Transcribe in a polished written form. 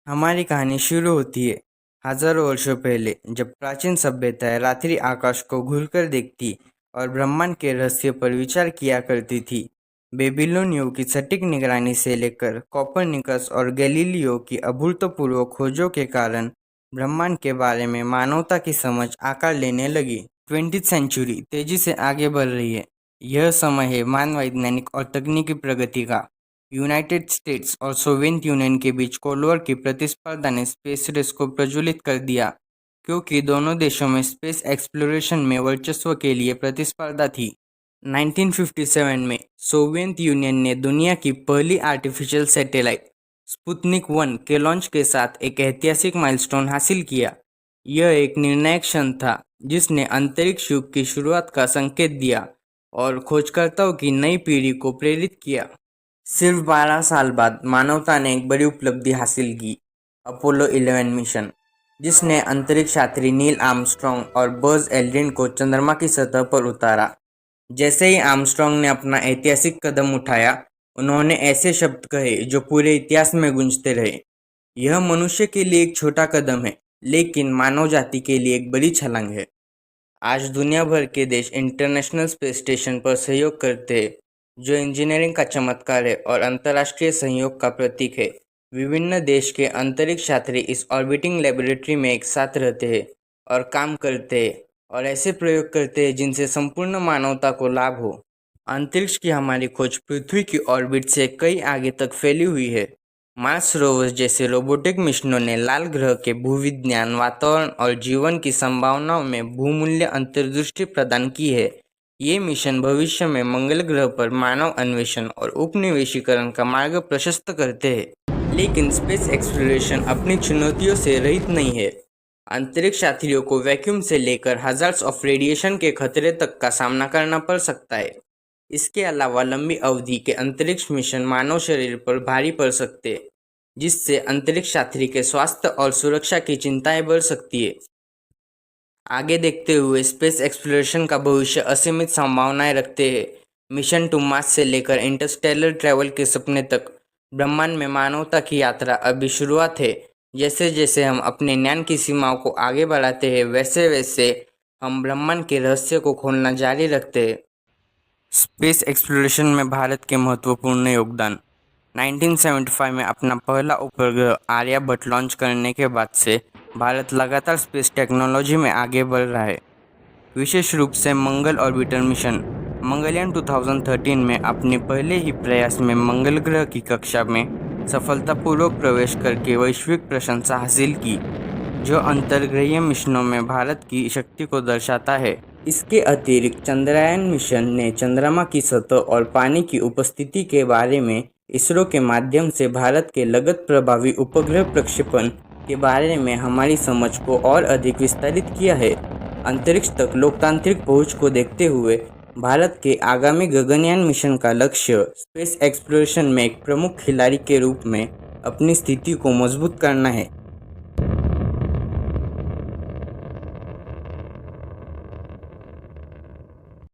हमारी कहानी शुरू होती है हजारों वर्षों पहले, जब प्राचीन सभ्यताएं रात्रि आकाश को घूरकर देखती और ब्रह्मांड के रहस्य पर विचार किया करती थी। बेबीलोनियों की सटीक निगरानी से लेकर कोपरनिकस और गैलीलियो की अभूतपूर्व खोजों के कारण ब्रह्मांड के बारे में मानवता की समझ आकार लेने लगी। 20th सेंचुरी तेजी से आगे बढ़ रही है। यह समय है मान वैज्ञानिक और तकनीकी प्रगति का। यूनाइटेड स्टेट्स और सोवियत यूनियन के बीच कोल्ड वॉर की प्रतिस्पर्धा ने स्पेस रेस को प्रज्वलित कर दिया, क्योंकि दोनों देशों में स्पेस एक्सप्लोरेशन में वर्चस्व के लिए प्रतिस्पर्धा थी। 1957 में सोवियत यूनियन ने दुनिया की पहली आर्टिफिशियल सैटेलाइट स्पुतनिक 1 के लॉन्च के साथ एक ऐतिहासिक माइलस्टोन हासिल किया। यह एक निर्णायक क्षण था जिसने अंतरिक्ष युग की शुरुआत का संकेत दिया और खोजकर्ताओं की नई पीढ़ी को प्रेरित किया। सिर्फ 12 साल बाद मानवता ने एक बड़ी उपलब्धि हासिल की, अपोलो 11 मिशन, जिसने अंतरिक्ष यात्री नील आर्मस्ट्रॉन्ग और बज़ एल्ड्रिन को चंद्रमा की सतह पर उतारा। जैसे ही आर्मस्ट्रॉन्ग ने अपना ऐतिहासिक कदम उठाया, उन्होंने ऐसे शब्द कहे जो पूरे इतिहास में गूंजते रहे। यह मनुष्य के लिए एक छोटा कदम है, लेकिन मानव जाति के लिए एक बड़ी छलांग है। आज दुनिया भर के देश इंटरनेशनल स्पेस स्टेशन पर सहयोग करते हैं, जो इंजीनियरिंग का चमत्कार है और अंतर्राष्ट्रीय सहयोग का प्रतीक है। विभिन्न देश के अंतरिक्ष यात्री इस ऑर्बिटिंग लेबोरेटरी में एक साथ रहते हैं और काम करते हैं और ऐसे प्रयोग करते हैं जिनसे संपूर्ण मानवता को लाभ हो। अंतरिक्ष की हमारी खोज पृथ्वी की ऑर्बिट से कई आगे तक फैली हुई है। मार्स रोवर्स जैसे रोबोटिक मिशनों ने लाल ग्रह के भूविज्ञान, वातावरण और जीवन की संभावनाओं में बहुमूल्य अंतर्दृष्टि प्रदान की है। ये मिशन भविष्य में मंगल ग्रह पर मानव अन्वेषण और उपनिवेशीकरण का मार्ग प्रशस्त करते हैं। लेकिन स्पेस एक्सप्लोरेशन अपनी चुनौतियों से रहित नहीं है। अंतरिक्ष यात्रियों को वैक्यूम से लेकर हजार्ड्स ऑफ रेडिएशन के खतरे तक का सामना करना पड़ सकता है। इसके अलावा लंबी अवधि के अंतरिक्ष मिशन मानव शरीर पर भारी पड़ सकते हैं, जिससे अंतरिक्ष यात्री के स्वास्थ्य और सुरक्षा की चिंताएं बढ़ सकती है। आगे देखते हुए स्पेस एक्सप्लोरेशन का भविष्य असीमित संभावनाएं रखते हैं। मिशन टू मार्स से लेकर इंटरस्टेलर ट्रैवल के सपने तक, ब्रह्मांड में मानवता की यात्रा अभी शुरुआत है। जैसे जैसे हम अपने ज्ञान की सीमाओं को आगे बढ़ाते हैं, वैसे वैसे हम ब्रह्मांड के रहस्य को खोलना जारी रखते हैं। स्पेस एक्सप्लोरेशन में भारत के महत्वपूर्ण योगदान। 1975 में अपना पहला उपग्रह आर्यभट्ट लॉन्च करने के बाद से भारत लगातार स्पेस टेक्नोलॉजी में आगे बढ़ रहा है। विशेष रूप से मंगल ऑर्बिटर मिशन मंगलयान 2013 में अपने पहले ही प्रयास में मंगल ग्रह की कक्षा में सफलतापूर्वक प्रवेश करके वैश्विक प्रशंसा हासिल की, जो अंतर्ग्रहीय मिशनों में भारत की शक्ति को दर्शाता है। इसके अतिरिक्त चंद्रयान मिशन ने चंद्रमा की सतह और पानी की उपस्थिति के बारे में इसरो के माध्यम से भारत के लगत प्रभावी उपग्रह प्रक्षेपण के बारे में हमारी समझ को और अधिक विस्तारित किया है। अंतरिक्ष तक लोकतांत्रिक पहुंच को देखते हुए भारत के आगामी गगनयान मिशन का लक्ष्य स्पेस एक्सप्लोरेशन में एक प्रमुख खिलाड़ी के रूप में अपनी स्थिति को मजबूत करना है।